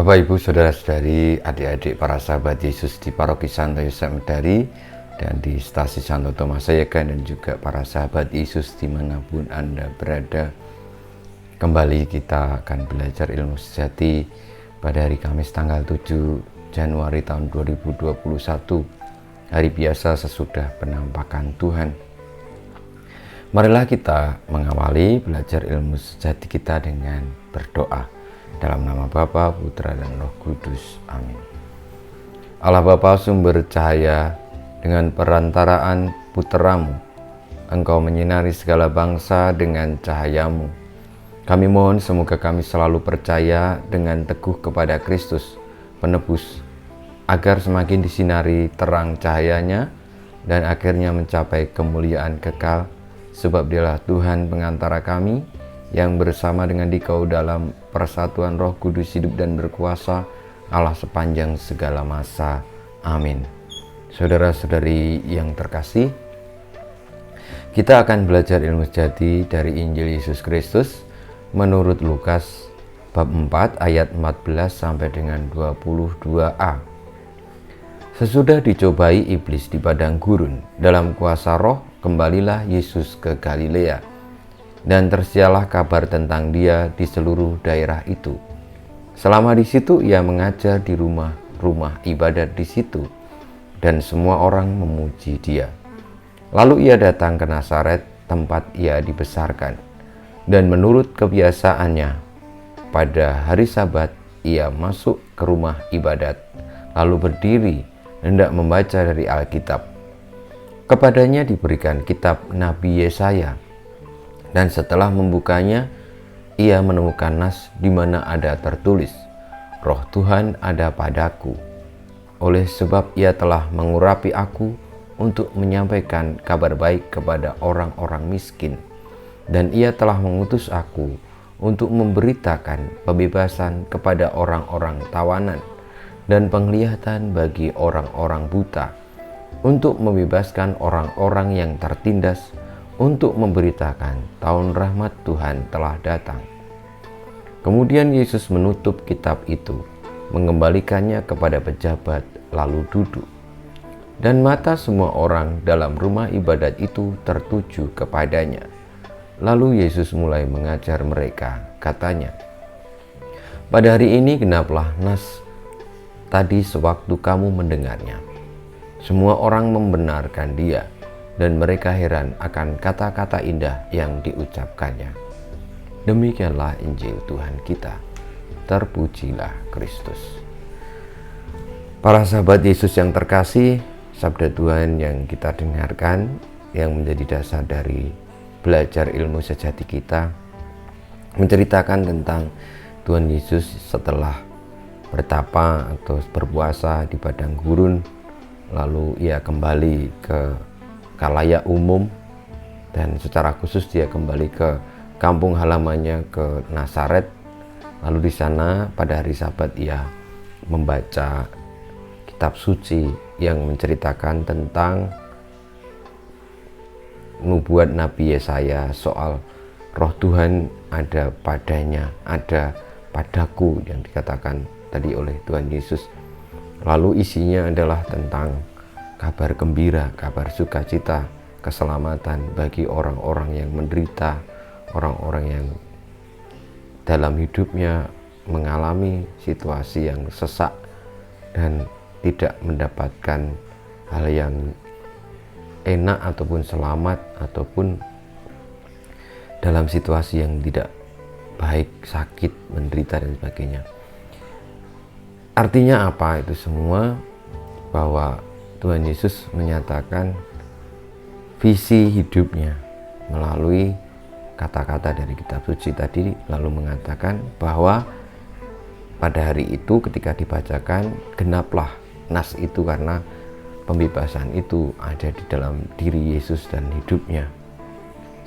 Bapak, Ibu, Saudara-saudari, adik-adik para sahabat Yesus di Paroki Santo Yosef Medari dan di Stasi Santo Thomas Sayaka, dan juga para sahabat Yesus dimanapun Anda berada. Kembali kita akan belajar ilmu sejati pada hari Kamis tanggal 7 Januari tahun 2021, hari biasa sesudah penampakan Tuhan. Marilah kita mengawali belajar ilmu sejati kita dengan berdoa. Dalam nama Bapa, Putra, dan Roh Kudus. Amin. Allah Bapa, sumber cahaya, dengan perantaraan Putramu, Engkau menyinari segala bangsa dengan cahayamu. Kami mohon semoga kami selalu percaya dengan teguh kepada Kristus, penebus, agar semakin disinari terang cahayanya dan akhirnya mencapai kemuliaan kekal, sebab Dialah Tuhan pengantara kami, yang bersama dengan Dikau dalam persatuan Roh Kudus hidup dan berkuasa, Allah sepanjang segala masa. Amin. Saudara-saudari yang terkasih, kita akan belajar ilmu sejati dari Injil Yesus Kristus menurut Lukas bab 4 ayat 14 sampai dengan 22a. Sesudah dicobai iblis di padang gurun, dalam kuasa Roh kembalilah Yesus ke Galilea, dan tersiarlah kabar tentang Dia di seluruh daerah itu. Selama di situ ia mengajar di rumah-rumah ibadat di situ, dan semua orang memuji Dia. Lalu ia datang ke Nazaret, tempat ia dibesarkan, dan menurut kebiasaannya, pada hari Sabat ia masuk ke rumah ibadat, lalu berdiri hendak membaca dari Alkitab. Kepadanya diberikan kitab Nabi Yesaya, dan setelah membukanya, ia menemukan nas di mana ada tertulis, Roh Tuhan ada padaku, oleh sebab ia telah mengurapi aku untuk menyampaikan kabar baik kepada orang-orang miskin, dan ia telah mengutus aku untuk memberitakan pembebasan kepada orang-orang tawanan, dan penglihatan bagi orang-orang buta, untuk membebaskan orang-orang yang tertindas, untuk memberitakan tahun rahmat Tuhan telah datang. Kemudian Yesus menutup kitab itu, mengembalikannya kepada pejabat, lalu duduk. Dan mata semua orang dalam rumah ibadat itu tertuju kepadanya. Lalu Yesus mulai mengajar mereka, katanya, pada hari ini genaplah nas tadi sewaktu kamu mendengarnya. Semua orang membenarkan Dia, dan mereka heran akan kata-kata indah yang diucapkannya. Demikianlah Injil Tuhan kita. Terpujilah Kristus. Para sahabat Yesus yang terkasih, sabda Tuhan yang kita dengarkan, yang menjadi dasar dari belajar ilmu sejati kita, menceritakan tentang Tuhan Yesus setelah bertapa atau berpuasa di padang gurun, lalu ia kembali ke khalayak umum, dan secara khusus dia kembali ke kampung halamannya, ke Nazaret. Lalu di sana pada hari Sabat ia membaca kitab suci yang menceritakan tentang nubuat Nabi Yesaya soal Roh Tuhan ada padanya, ada padaku, yang dikatakan tadi oleh Tuhan Yesus. Lalu isinya adalah tentang kabar gembira, kabar sukacita, keselamatan bagi orang-orang yang menderita, orang-orang yang dalam hidupnya mengalami situasi yang sesak dan tidak mendapatkan hal yang enak ataupun selamat, ataupun dalam situasi yang tidak baik, sakit, menderita, dan sebagainya. Artinya apa itu semua? Bahwa Tuhan Yesus menyatakan visi hidupnya melalui kata-kata dari kitab suci tadi, lalu mengatakan bahwa pada hari itu ketika dibacakan, genaplah nas itu, karena pembebasan itu ada di dalam diri Yesus dan hidupnya.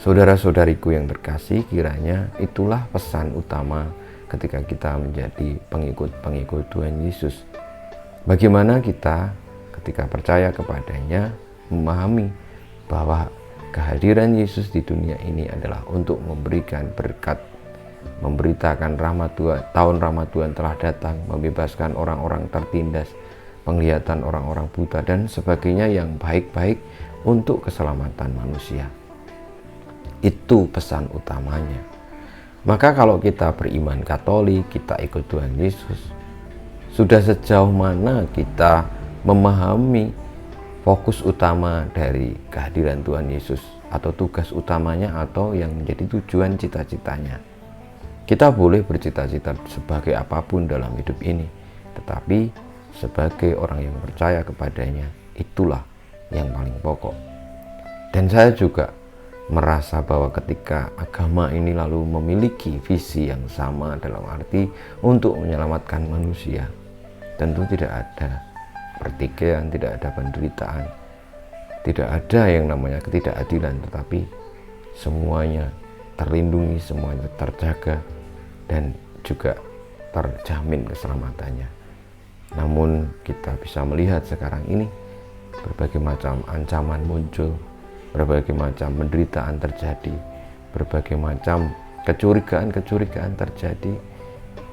Saudara-saudariku yang terkasih, kiranya itulah pesan utama ketika kita menjadi pengikut-pengikut Tuhan Yesus. Bagaimana kita ketika percaya kepadanya memahami bahwa kehadiran Yesus di dunia ini adalah untuk memberikan berkat memberitakan rahmat Tuhan, tahun rahmat Tuhan telah datang, membebaskan orang-orang tertindas, penglihatan orang-orang buta, dan sebagainya yang baik-baik untuk keselamatan manusia. Itu pesan utamanya. Maka kalau kita beriman Katolik, kita ikut Tuhan Yesus, sudah sejauh mana kita memahami fokus utama dari kehadiran Tuhan Yesus, atau tugas utamanya, atau yang menjadi tujuan cita-citanya. Kita boleh bercita-cita sebagai apapun dalam hidup ini, tetapi sebagai orang yang percaya kepadanya, itulah yang paling pokok. Dan saya juga merasa bahwa ketika agama ini lalu memiliki visi yang sama dalam arti untuk menyelamatkan manusia, tentu tidak ada pertikaian, tidak ada penderitaan, tidak ada yang namanya ketidakadilan, tetapi semuanya terlindungi, semuanya terjaga, dan juga terjamin keselamatannya. Namun kita bisa melihat sekarang ini berbagai macam ancaman muncul, berbagai macam penderitaan terjadi, berbagai macam kecurigaan terjadi,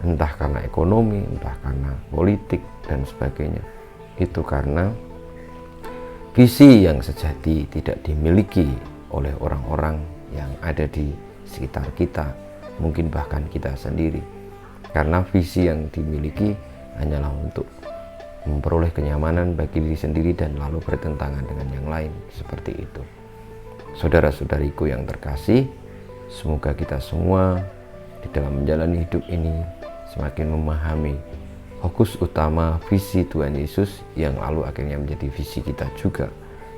entah karena ekonomi, entah karena politik, dan sebagainya. Itu karena visi yang sejati tidak dimiliki oleh orang-orang yang ada di sekitar kita, mungkin bahkan kita sendiri. Karena visi yang dimiliki hanyalah untuk memperoleh kenyamanan bagi diri sendiri dan lalu bertentangan dengan yang lain, seperti itu. Saudara-saudariku yang terkasih, semoga kita semua di dalam menjalani hidup ini semakin memahami fokus utama visi Tuhan Yesus, yang lalu akhirnya menjadi visi kita juga,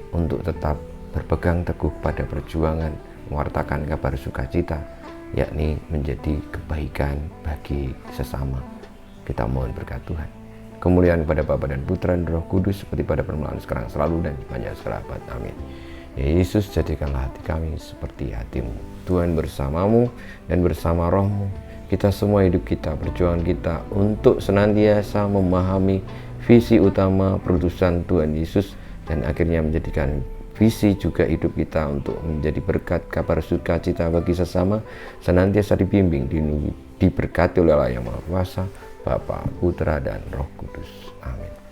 untuk tetap berpegang teguh pada perjuangan mewartakan kabar sukacita, yakni menjadi kebaikan bagi sesama. Kita mohon berkat Tuhan. Kemuliaan pada Bapa dan Putra dan Roh Kudus, seperti pada permulaan, sekarang, selalu, dan banyak sekerabat. Amin. Ya Yesus, jadikanlah hati kami seperti hatimu. Tuhan bersamamu dan bersama rohmu. Kita semua hidup kita, perjuangan kita untuk senantiasa memahami visi utama perutusan Tuhan Yesus, dan akhirnya menjadikan visi juga hidup kita untuk menjadi berkat kabar sukacita bagi sesama, senantiasa dibimbing, diberkati oleh Allah yang Maha Kuasa, Bapa, Putra, dan Roh Kudus. Amin.